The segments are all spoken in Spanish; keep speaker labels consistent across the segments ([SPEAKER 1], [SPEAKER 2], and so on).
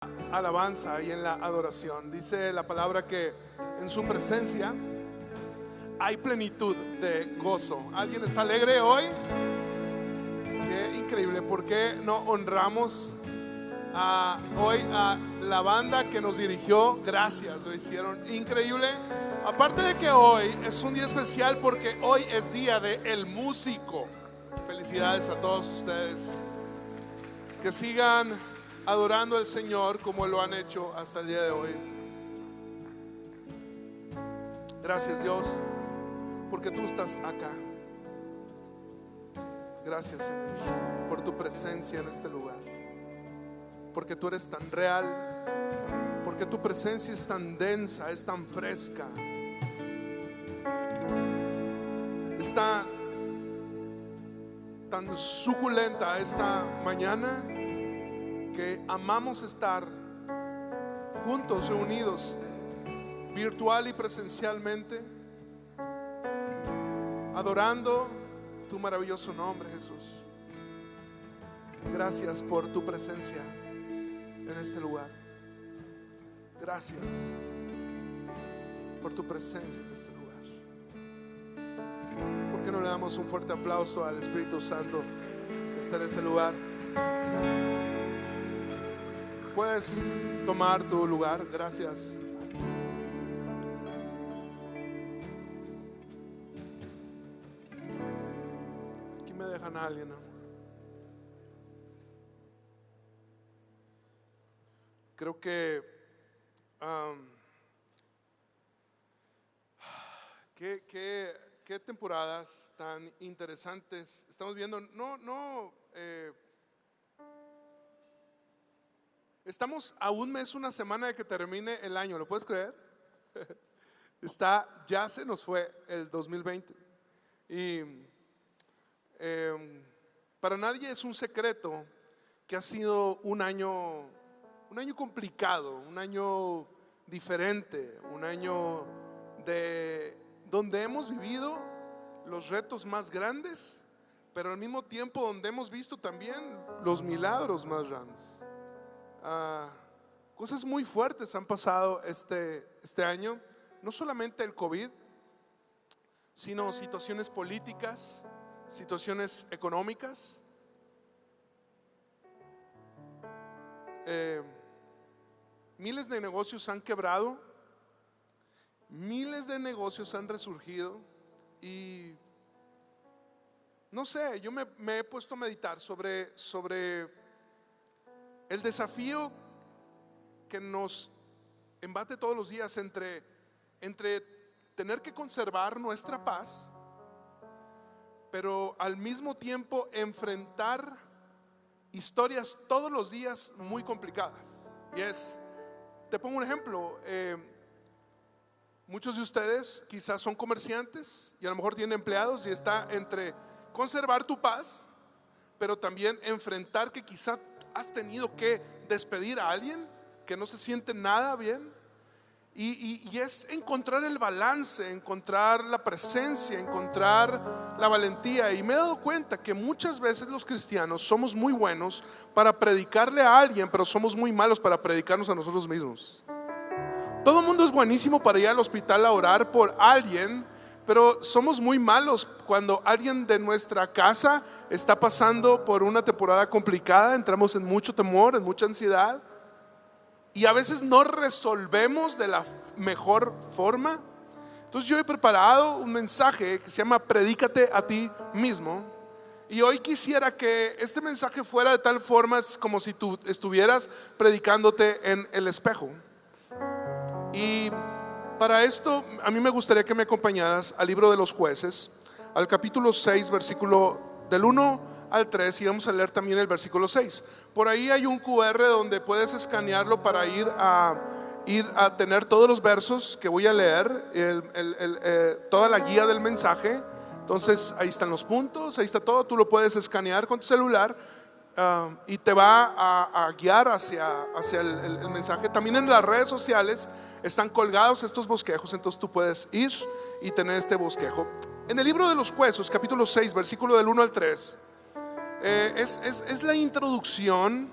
[SPEAKER 1] alabanza y en la adoración. Dice la palabra que en su presencia hay plenitud de gozo. ¿Alguien está alegre hoy? Qué increíble. ¿Por qué no honramos hoy a la banda que nos dirigió? Gracias, lo hicieron increíble. Aparte de que hoy es un día especial porque hoy es día de el músico. Felicidades a todos ustedes. Que sigan adorando al Señor como lo han hecho hasta el día de hoy. Gracias, Dios, porque tú estás acá. Gracias, Señor, por tu presencia en este lugar, porque tú eres tan real, porque tu presencia es tan densa, es tan fresca, está tan suculenta esta mañana, que amamos estar juntos, reunidos, virtual y presencialmente, adorando tu maravilloso nombre, Jesús. Gracias por tu presencia en este lugar. Gracias por tu presencia en este lugar. ¿Por qué no le damos un fuerte aplauso al Espíritu Santo que está en este lugar? Puedes tomar tu lugar. Gracias. Aquí me dejan a alguien, ¿no? Creo que qué temporadas tan interesantes estamos viendo. Estamos a un mes, una semana de que termine el año. ¿Lo puedes creer? Ya se nos fue el 2020. Y para nadie es un secreto que ha sido un año complicado, un año diferente, un año donde hemos vivido los retos más grandes, pero al mismo tiempo donde hemos visto también los milagros más grandes. Cosas muy fuertes han pasado este año. No solamente el COVID, sino situaciones políticas, situaciones económicas. Miles de negocios han quebrado, miles de negocios han resurgido. Y no sé, yo me he puesto a meditar sobre el desafío que nos embate todos los días entre tener que conservar nuestra paz, pero al mismo tiempo enfrentar historias todos los días muy complicadas. Te pongo un ejemplo. Muchos de ustedes quizás son comerciantes y a lo mejor tienen empleados, y está entre conservar tu paz, pero también enfrentar que quizás has tenido que despedir a alguien que no se siente nada bien. Y es encontrar el balance, encontrar la presencia, encontrar la valentía. Y me he dado cuenta que muchas veces los cristianos somos muy buenos para predicarle a alguien, pero somos muy malos para predicarnos a nosotros mismos. Todo el mundo es buenísimo para ir al hospital a orar por alguien, pero somos muy malos cuando alguien de nuestra casa está pasando por una temporada complicada. Entramos en mucho temor, en mucha ansiedad, y a veces no resolvemos de la mejor forma. Entonces yo he preparado un mensaje que se llama Predícate a ti mismo. Y hoy quisiera que este mensaje fuera de tal forma, es como si tú estuvieras predicándote en el espejo. Y para esto a mí me gustaría que me acompañaras al libro de los Jueces, al capítulo 6, versículo del 1 al 3, y vamos a leer también el versículo 6. Por ahí hay un QR donde puedes escanearlo para ir a tener todos los versos que voy a leer, toda la guía del mensaje. Entonces ahí están los puntos, ahí está todo. Tú lo puedes escanear con tu celular, y te va a guiar hacia el mensaje. También en las redes sociales están colgados estos bosquejos, entonces tú puedes ir y tener este bosquejo. En el libro de los Jueces, capítulo 6, versículo del 1 al 3, es la introducción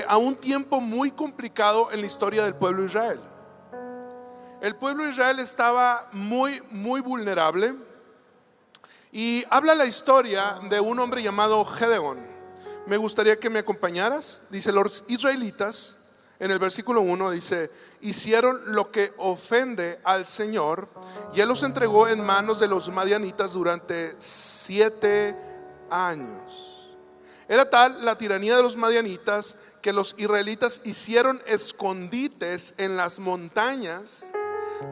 [SPEAKER 1] a un tiempo muy complicado en la historia del pueblo de Israel. El pueblo de Israel estaba muy vulnerable, y habla la historia de un hombre llamado Gedeón. Me gustaría que me acompañaras. Dice: los israelitas, en el versículo 1 dice: hicieron lo que ofende al Señor, y Él los entregó en manos de los madianitas durante 7 años. Era tal la tiranía de los madianitas que los israelitas hicieron escondites en las montañas,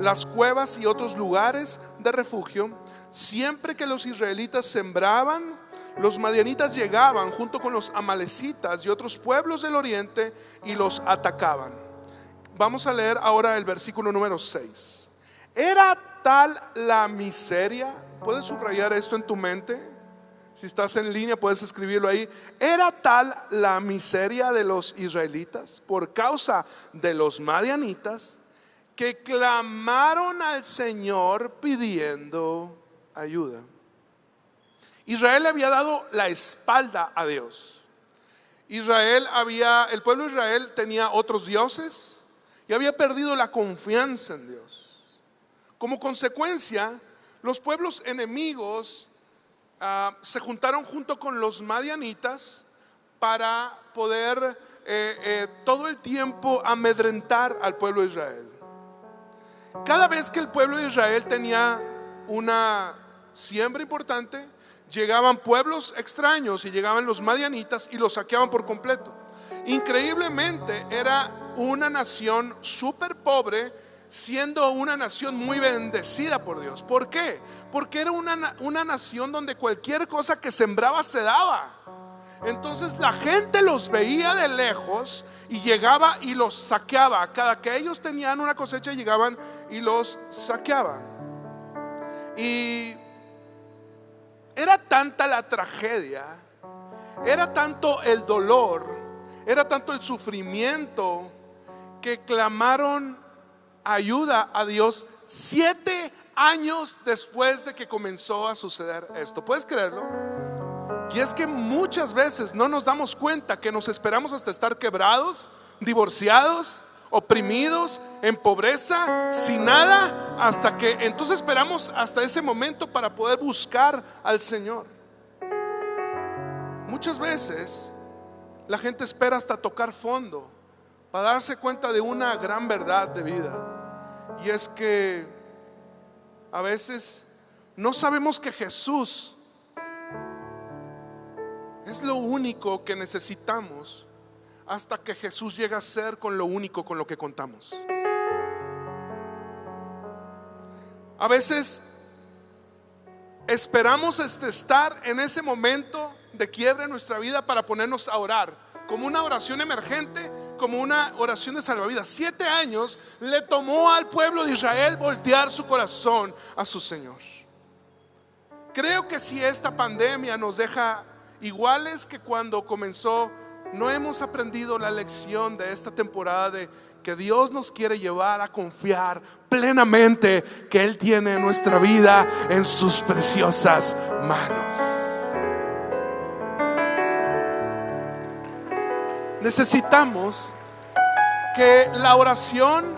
[SPEAKER 1] las cuevas y otros lugares de refugio. Siempre que los israelitas sembraban, los madianitas llegaban junto con los amalecitas y otros pueblos del oriente y los atacaban. Vamos a leer ahora el versículo número 6. Era tal la miseria. ¿Puedes subrayar esto en tu mente? Si estás en línea puedes escribirlo ahí. Era tal la miseria de los israelitas por causa de los madianitas, que clamaron al Señor pidiendo ayuda. Israel le había dado la espalda a Dios. El pueblo de Israel tenía otros dioses y había perdido la confianza en Dios. Como consecuencia, los pueblos enemigos se juntaron junto con los madianitas para poder todo el tiempo amedrentar al pueblo de Israel. Cada vez que el pueblo de Israel tenía una siembra importante, llegaban pueblos extraños y llegaban los madianitas y los saqueaban por completo. Increíblemente era una nación súper pobre, siendo una nación muy bendecida por Dios. ¿Por qué? Porque era una nación donde cualquier cosa que sembraba se daba. Entonces la gente los veía de lejos y llegaba y los saqueaba. Cada que ellos tenían una cosecha, llegaban y los saqueaban. Y era tanta la tragedia, era tanto el dolor, era tanto el sufrimiento, que clamaron ayuda a Dios 7 años después de que comenzó a suceder esto. ¿Puedes creerlo? Y es que muchas veces no nos damos cuenta que nos esperamos hasta estar quebrados, divorciados, oprimidos, en pobreza, sin nada, hasta que entonces esperamos hasta ese momento para poder buscar al Señor. Muchas veces la gente espera hasta tocar fondo para darse cuenta de una gran verdad de vida, y es que a veces no sabemos que Jesús es lo único que necesitamos, hasta que Jesús llega a ser con lo único con lo que contamos. A veces esperamos estar en ese momento de quiebre en nuestra vida para ponernos a orar, como una oración emergente, como una oración de salvavidas. 7 años le tomó al pueblo de Israel voltear su corazón a su Señor. Creo que si esta pandemia nos deja iguales que cuando comenzó, no hemos aprendido la lección de esta temporada de que Dios nos quiere llevar a confiar plenamente que Él tiene nuestra vida en sus preciosas manos. Necesitamos que la oración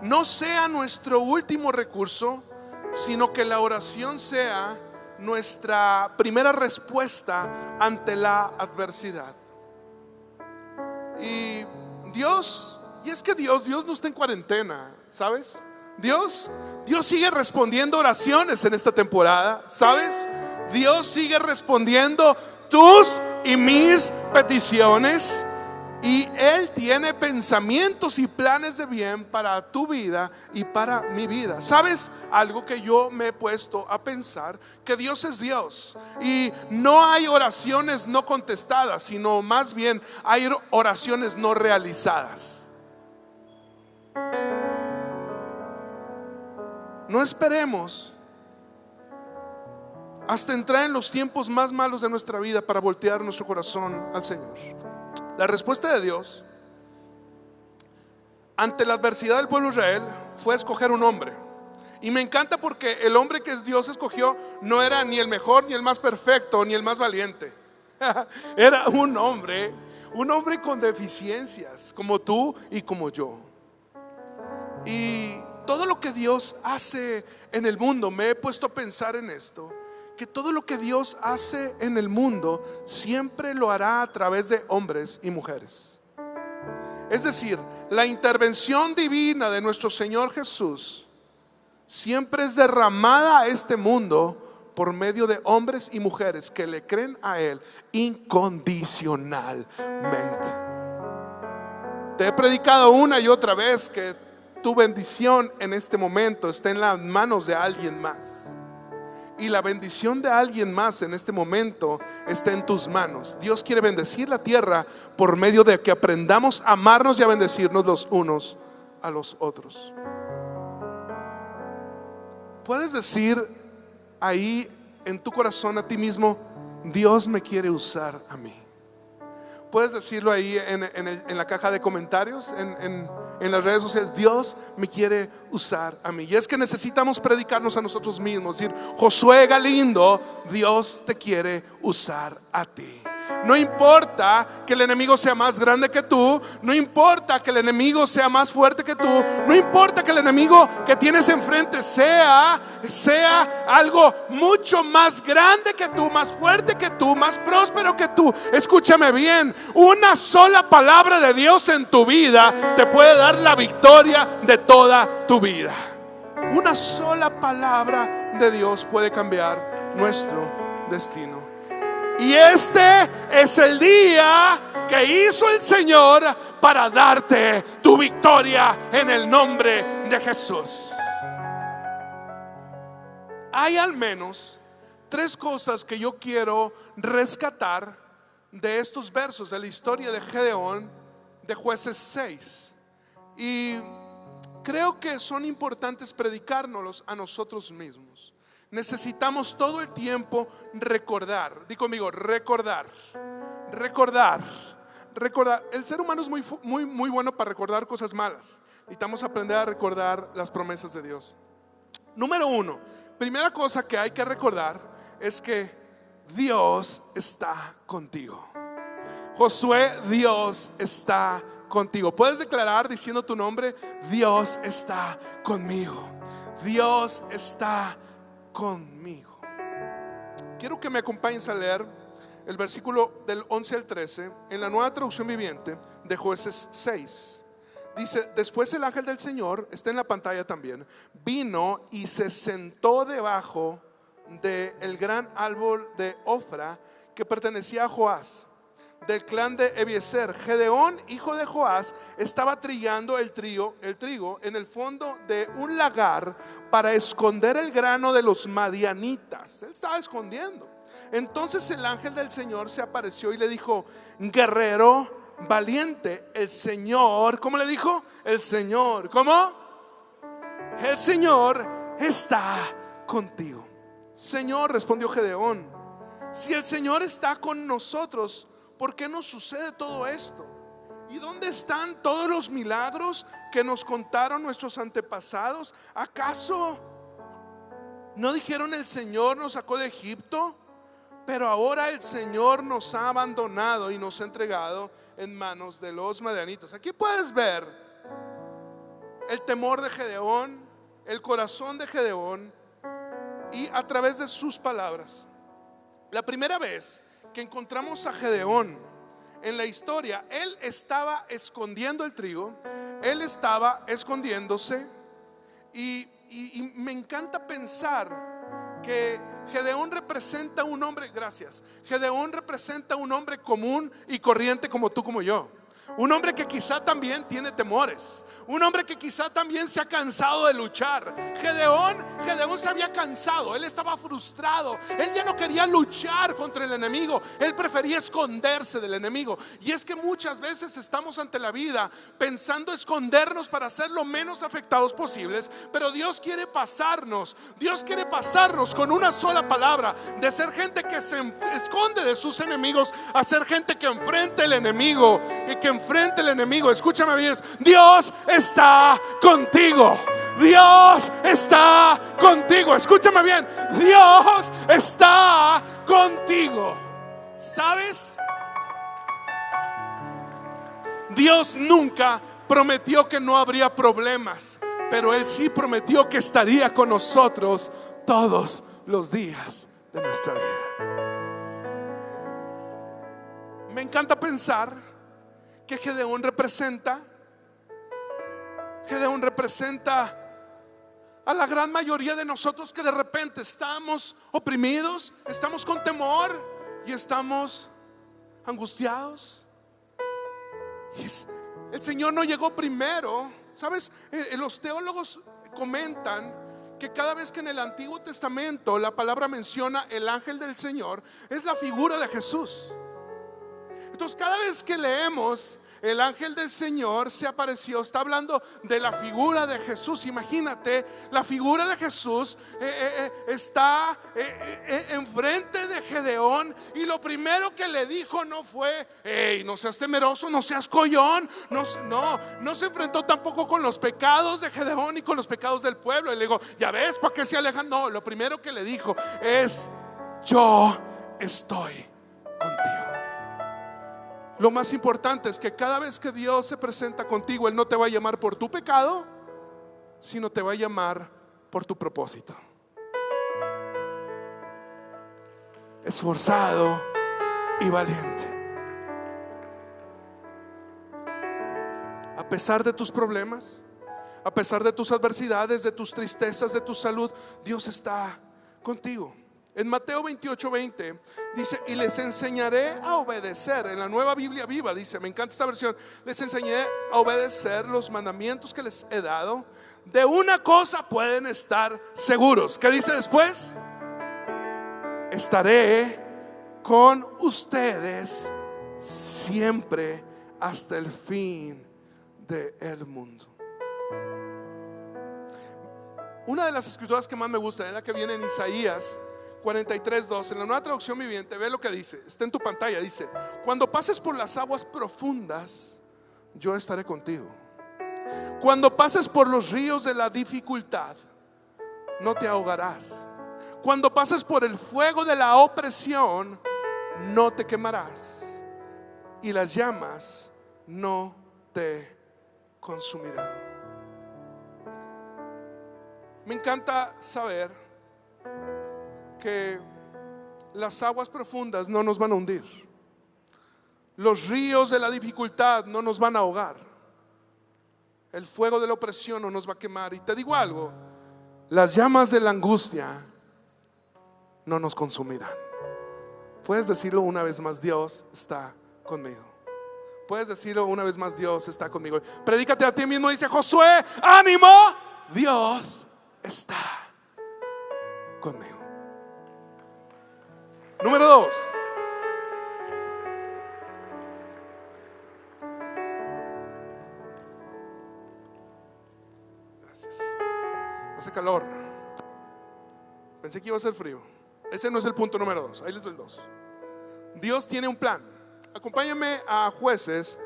[SPEAKER 1] no sea nuestro último recurso, sino que la oración sea nuestra primera respuesta ante la adversidad. Y es que Dios no está en cuarentena, ¿sabes? Dios sigue respondiendo oraciones en esta temporada, ¿sabes? Dios sigue respondiendo tus y mis peticiones, y Él tiene pensamientos y planes de bien para tu vida y para mi vida. ¿Sabes algo que yo me he puesto a pensar? Que Dios es Dios y no hay oraciones no contestadas, sino más bien hay oraciones no realizadas. No esperemos hasta entrar en los tiempos más malos de nuestra vida para voltear nuestro corazón al Señor. La respuesta de Dios ante la adversidad del pueblo de Israel fue escoger un hombre. Y me encanta porque el hombre que Dios escogió no era ni el mejor, ni el más perfecto, ni el más valiente. Era un hombre un hombre con deficiencias, como tú y como yo. Y todo lo que Dios hace en el mundo, me he puesto a pensar en esto, que todo lo que Dios hace en el mundo siempre lo hará a través de hombres y mujeres. Es decir, la intervención divina de nuestro Señor Jesús siempre es derramada a este mundo por medio de hombres y mujeres que le creen a Él incondicionalmente. Te he predicado una y otra vez que tu bendición en este momento está en las manos de alguien más. Y la bendición de alguien más en este momento está en tus manos. Dios quiere bendecir la tierra por medio de que aprendamos a amarnos y a bendecirnos los unos a los otros. Puedes decir ahí en tu corazón a ti mismo: Dios me quiere usar a mí. Puedes decirlo ahí en la caja de comentarios, en las redes sociales: Dios me quiere usar a mí. Y es que necesitamos predicarnos a nosotros mismos, decir: Josué Galindo, Dios te quiere usar a ti. No importa que el enemigo sea más grande que tú, no importa que el enemigo sea más fuerte que tú, no importa que el enemigo que tienes enfrente sea algo mucho más grande que tú, más fuerte que tú, más próspero que tú. Escúchame bien, una sola palabra de Dios en tu vida te puede dar la victoria de toda tu vida. Una sola palabra de Dios puede cambiar nuestro destino. Y este es el día que hizo el Señor para darte tu victoria en el nombre de Jesús. Hay al menos 3 cosas que yo quiero rescatar de estos versos de la historia de Gedeón, de Jueces 6. Y creo que son importantes predicárnoslos a nosotros mismos. Necesitamos todo el tiempo recordar. Di conmigo: recordar. El ser humano es muy bueno para recordar cosas malas. Necesitamos aprender a recordar las promesas de Dios. Número 1, primera cosa que hay que recordar es que Dios está contigo. Josué, Dios está contigo. Puedes declarar diciendo tu nombre: Dios está conmigo. Dios está conmigo. Quiero que me acompañes a leer el versículo del 11 al 13 en la Nueva Traducción Viviente de Jueces 6. Dice: después el ángel del Señor, está en la pantalla también, vino y se sentó debajo del gran árbol de Ofra que pertenecía a Joás, del clan de Ebiezer. Gedeón, hijo de Joás, estaba trillando el trigo en el fondo de un lagar para esconder el grano de los madianitas. Él estaba escondiendo. Entonces el ángel del Señor se apareció y le dijo: guerrero valiente, el Señor, ¿cómo le dijo? El Señor, ¿cómo? El Señor está contigo. Señor, respondió Gedeón, si el Señor está con nosotros, ¿por qué nos sucede todo esto? ¿Y dónde están todos los milagros que nos contaron nuestros antepasados? ¿Acaso no dijeron: el Señor nos sacó de Egipto? Pero ahora el Señor nos ha abandonado y nos ha entregado en manos de los madianitas. Aquí puedes ver el temor de Gedeón, el corazón de Gedeón, y a través de sus palabras. La primera vez que encontramos a Gedeón en la historia, él estaba escondiendo el trigo, él estaba escondiéndose, y me encanta pensar que Gedeón representa un hombre, Gedeón representa un hombre común y corriente como tú, como yo. Un hombre que quizá también tiene temores, un hombre que quizá también se ha cansado de luchar. Gedeón se había cansado, él estaba frustrado, él ya no quería luchar contra el enemigo, él prefería esconderse del enemigo. Y es que muchas veces estamos ante la vida pensando escondernos para ser lo menos afectados posibles, pero Dios quiere pasarnos con una sola palabra, de ser gente que se esconde de sus enemigos a ser gente que enfrenta el enemigo, y que enfrente el enemigo. Escúchame bien: Dios está contigo. Dios está contigo. Escúchame bien: Dios está contigo. ¿Sabes? Dios nunca prometió que no habría problemas, pero Él sí prometió que estaría con nosotros todos los días de nuestra vida. Me encanta pensar que Gedeón representa a la gran mayoría de nosotros que de repente estamos oprimidos, estamos con temor y estamos angustiados. El Señor no llegó primero. ¿Sabes? Los teólogos comentan que cada vez que en el Antiguo Testamento la palabra menciona el ángel del Señor, es la figura de Jesús. Entonces cada vez que leemos el ángel del Señor se apareció, está hablando de la figura de Jesús. Imagínate, la figura de Jesús está enfrente de Gedeón, y lo primero que le dijo no fue: hey, no seas temeroso, no seas collón. No se enfrentó tampoco con los pecados de Gedeón y con los pecados del pueblo. Y le dijo: ya ves, ¿para qué se alejan? No, lo primero que le dijo es: yo estoy contigo. Lo más importante es que cada vez que Dios se presenta contigo, Él no te va a llamar por tu pecado, sino te va a llamar por tu propósito. Esforzado y valiente. A pesar de tus problemas, a pesar de tus adversidades, de tus tristezas, de tu salud, Dios está contigo. En Mateo 28:20 dice: y les enseñaré a obedecer. En la Nueva Biblia Viva dice, me encanta esta versión: les enseñé a obedecer los mandamientos que les he dado. De una cosa pueden estar seguros. ¿Qué dice después? Estaré con ustedes siempre hasta el fin del mundo. Una de las escrituras que más me gusta es la que viene en Isaías 43:2, en la Nueva Traducción Viviente. Ve lo que dice, está en tu pantalla. Dice: cuando pases por las aguas profundas, yo estaré contigo. Cuando pases por los ríos de la dificultad, no te ahogarás. Cuando pases por el fuego de la opresión, no te quemarás, y las llamas no te consumirán. Me encanta saber que las aguas profundas no nos van a hundir. Los ríos de la dificultad no nos van a ahogar. El fuego de la opresión no nos va a quemar. Y te digo algo: las llamas de la angustia no nos consumirán. Puedes decirlo una vez más: Dios está conmigo. Puedes decirlo una vez más: Dios está conmigo. Predícate a ti mismo. Dice Josué: ánimo, Dios está conmigo. Número 2. Gracias. Hace calor. Pensé que iba a ser frío. Ese no es el punto número 2. Ahí les doy el 2. Dios tiene un plan. Acompáñame a Jueces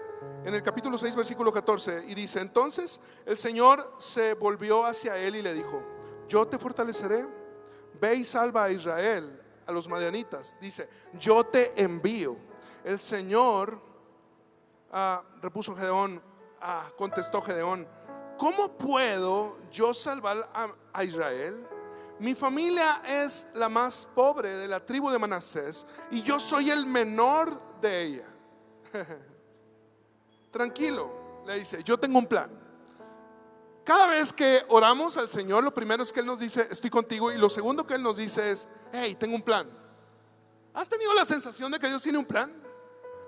[SPEAKER 1] en el capítulo 6 versículo 14. Y dice: entonces el Señor se volvió hacia él y le dijo: yo te fortaleceré, ve y salva a Israel, a los madianitas. Dice: yo te envío. El Señor repuso Gedeón, contestó Gedeón: ¿cómo puedo yo salvar a Israel? Mi familia es la más pobre de la tribu de Manasés, y yo soy el menor de ella. Tranquilo, le dice, yo tengo un plan. Cada vez que oramos al Señor, lo primero es que Él nos dice: estoy contigo. Y lo segundo que Él nos dice es: hey, tengo un plan. ¿Has tenido la sensación de que Dios tiene un plan?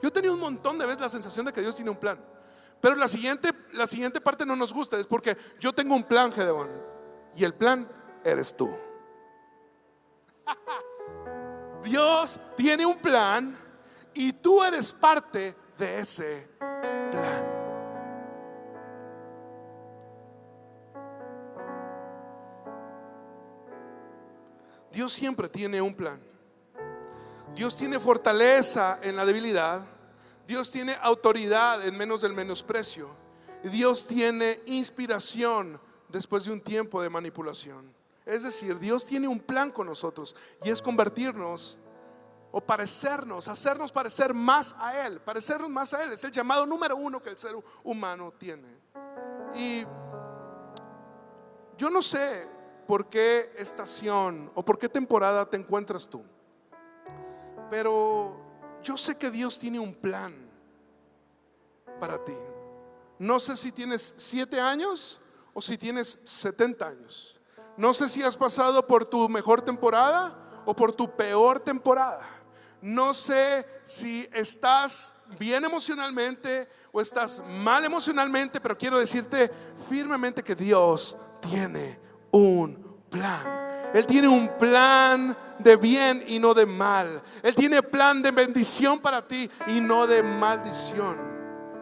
[SPEAKER 1] Yo he tenido un montón de veces la sensación de que Dios tiene un plan. Pero la siguiente parte no nos gusta. Es porque yo tengo un plan, Gedeón, y el plan eres tú. Dios tiene un plan y tú eres parte de ese plan. Dios siempre tiene un plan. Dios tiene fortaleza en la debilidad. Dios tiene autoridad en menos del menosprecio. Y Dios tiene inspiración después de un tiempo de manipulación. Es decir, Dios tiene un plan con nosotros, y es convertirnos o parecernos, hacernos parecer más a Él, parecernos más a Él. Es el llamado número uno que el ser humano tiene. Y yo no sé por qué estación o por qué temporada te encuentras tú, pero yo sé que Dios tiene un plan para ti. No sé si tienes 7 años o si tienes 70 años. No sé si has pasado por tu mejor temporada o por tu peor temporada. No sé si estás bien emocionalmente o estás mal emocionalmente, pero quiero decirte firmemente que Dios tiene un plan. Él tiene un plan de bien y no de mal. Él tiene plan de bendición para ti y no de maldición.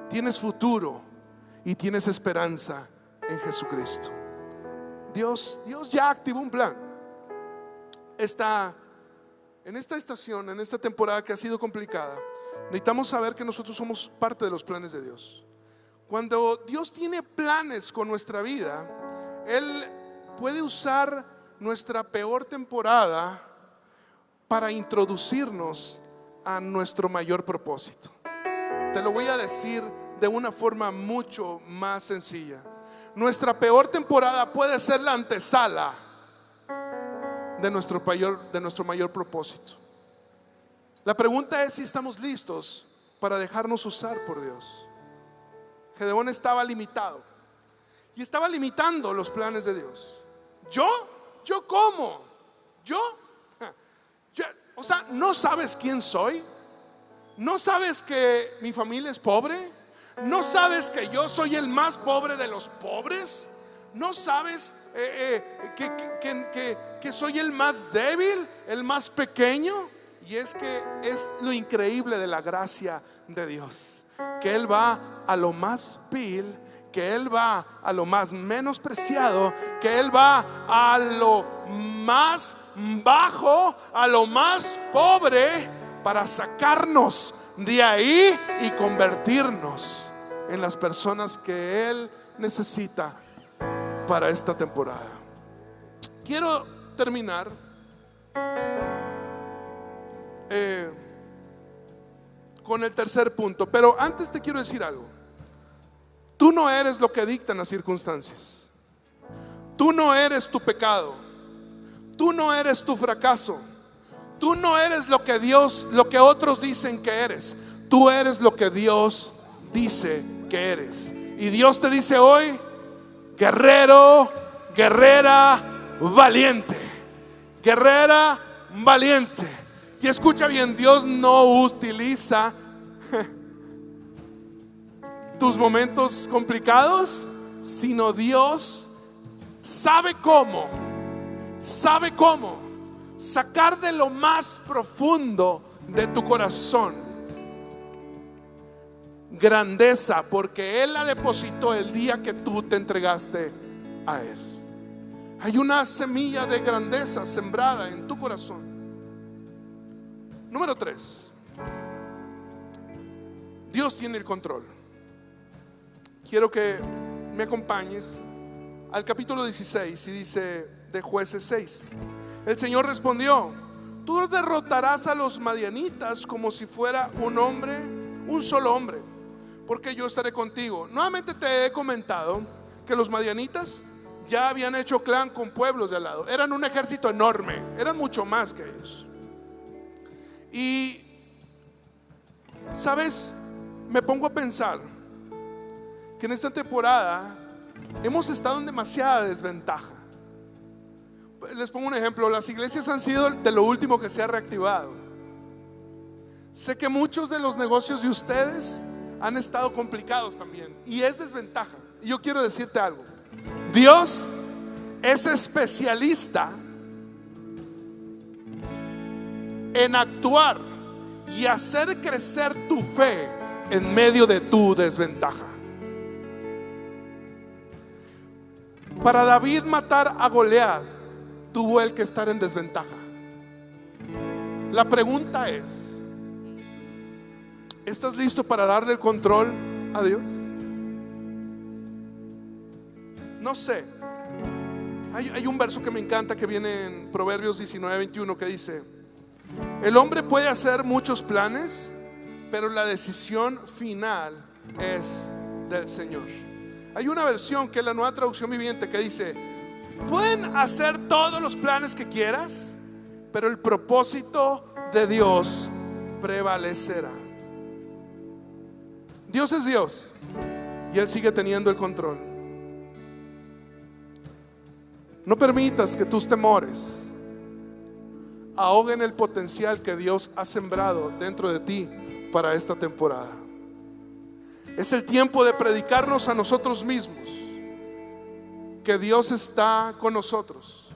[SPEAKER 1] Tienes futuro y tienes esperanza en Jesucristo. Dios ya activó un plan. En esta estación, en esta temporada que ha sido complicada, necesitamos saber que nosotros somos parte de los planes de Dios. Cuando Dios tiene planes con nuestra vida, Él puede usar nuestra peor temporada para introducirnos a nuestro mayor propósito. Te lo voy a decir de una forma mucho más sencilla. Nuestra peor temporada puede ser la antesala de nuestro mayor propósito. La pregunta es si estamos listos para dejarnos usar por Dios. Gedeón estaba limitado y estaba limitando los planes de Dios. ¿Yo cómo? O sea, ¿no sabes quién soy? ¿No sabes que mi familia es pobre? ¿No sabes que yo soy el más pobre de los pobres? ¿No sabes que soy el más débil, el más pequeño? Y es que es lo increíble de la gracia de Dios, que Él va a lo más vil, que Él va a lo más menospreciado, que Él va a lo más bajo, a lo más pobre, para sacarnos de ahí y convertirnos en las personas que Él necesita para esta temporada. Quiero terminar con el tercer punto, pero antes te quiero decir algo. Tú no eres lo que dictan las circunstancias. Tú no eres tu pecado. Tú no eres tu fracaso. Tú no eres lo que otros dicen que eres. Tú eres lo que Dios dice que eres. Y Dios te dice hoy: guerrero, guerrera, valiente. Guerrera, valiente. Y escucha bien, Dios no utiliza tus momentos complicados, sino Dios sabe cómo sacar de lo más profundo de tu corazón grandeza, porque Él la depositó el día que tú te entregaste a Él. Hay una semilla de grandeza sembrada en tu corazón. Número 3, Dios tiene el control. Quiero que me acompañes al capítulo 16 y dice de Jueces 6. El Señor respondió: tú derrotarás a los madianitas como si fuera un solo hombre, porque yo estaré contigo. Nuevamente te he comentado que los madianitas ya habían hecho clan con pueblos de al lado. Eran un ejército enorme, eran mucho más que ellos. Y sabes, me pongo a pensar que en esta temporada hemos estado en demasiada desventaja. Les pongo un ejemplo: las iglesias han sido de lo último que se ha reactivado. Sé que muchos de los negocios de ustedes han estado complicados también, y es desventaja. Y yo quiero decirte algo: Dios es especialista en actuar y hacer crecer tu fe en medio de tu desventaja. Para David matar a Goliat, tuvo él que estar en desventaja. La pregunta es: ¿estás listo para darle el control a Dios? No sé. Hay un verso que me encanta que viene en Proverbios 19:21 que dice: El hombre puede hacer muchos planes, pero la decisión final es del Señor. Hay una versión que es la Nueva Traducción Viviente que dice: pueden hacer todos los planes que quieras, pero el propósito de Dios prevalecerá. Dios es Dios y Él sigue teniendo el control. No permitas que tus temores ahoguen el potencial que Dios ha sembrado dentro de ti para esta temporada. Es el tiempo de predicarnos a nosotros mismos que Dios está con nosotros.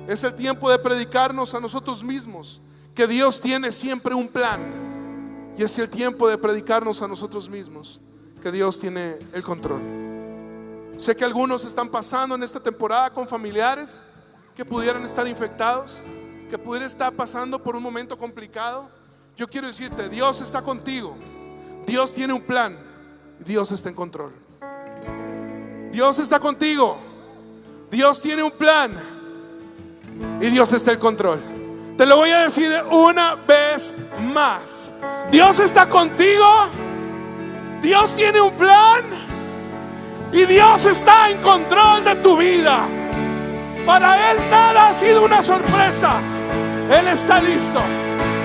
[SPEAKER 1] Es el tiempo de predicarnos a nosotros mismos que Dios tiene siempre un plan. Y es el tiempo de predicarnos a nosotros mismos que Dios tiene el control. Sé que algunos están pasando en esta temporada con familiares que pudieran estar infectados, que pudieran estar pasando por un momento complicado. Yo quiero decirte, Dios está contigo. Dios tiene un plan. Dios está en control. Dios está contigo. Dios tiene un plan y Dios está en control. Te lo voy a decir una vez más. Dios está contigo. Dios tiene un plan y Dios está en control de tu vida. Para Él nada ha sido una sorpresa. Él está listo.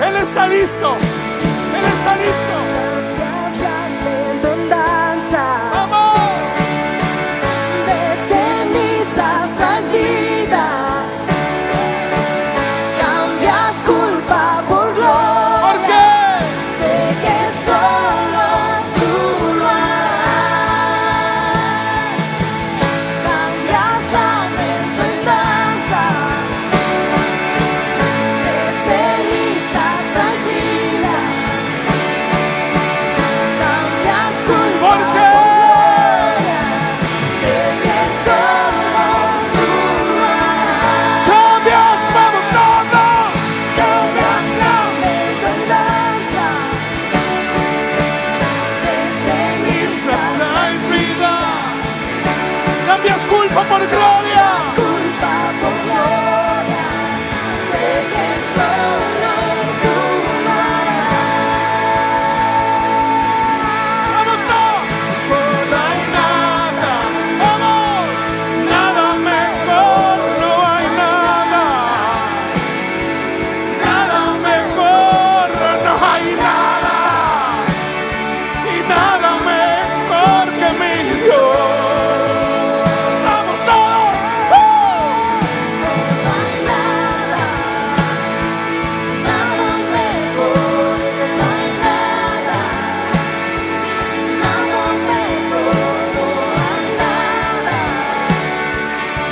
[SPEAKER 1] Él está listo. Él está listo. ¡Vamos!
[SPEAKER 2] De cenizas traes vida, cambias culpa por gloria.
[SPEAKER 1] ¿Por qué?
[SPEAKER 2] Sé que solo tú lo harás. Cambias lamento en danza, de cenizas traes vida, cambias culpa
[SPEAKER 1] ¿Por
[SPEAKER 2] por
[SPEAKER 1] qué?
[SPEAKER 2] gloria. Sé que solo tú lo harás.
[SPEAKER 1] Cambias, vamos todos.
[SPEAKER 2] Cambias lamento en danza, de
[SPEAKER 1] Esa
[SPEAKER 2] cenizas
[SPEAKER 1] traes vida. Cambias culpa por gloria.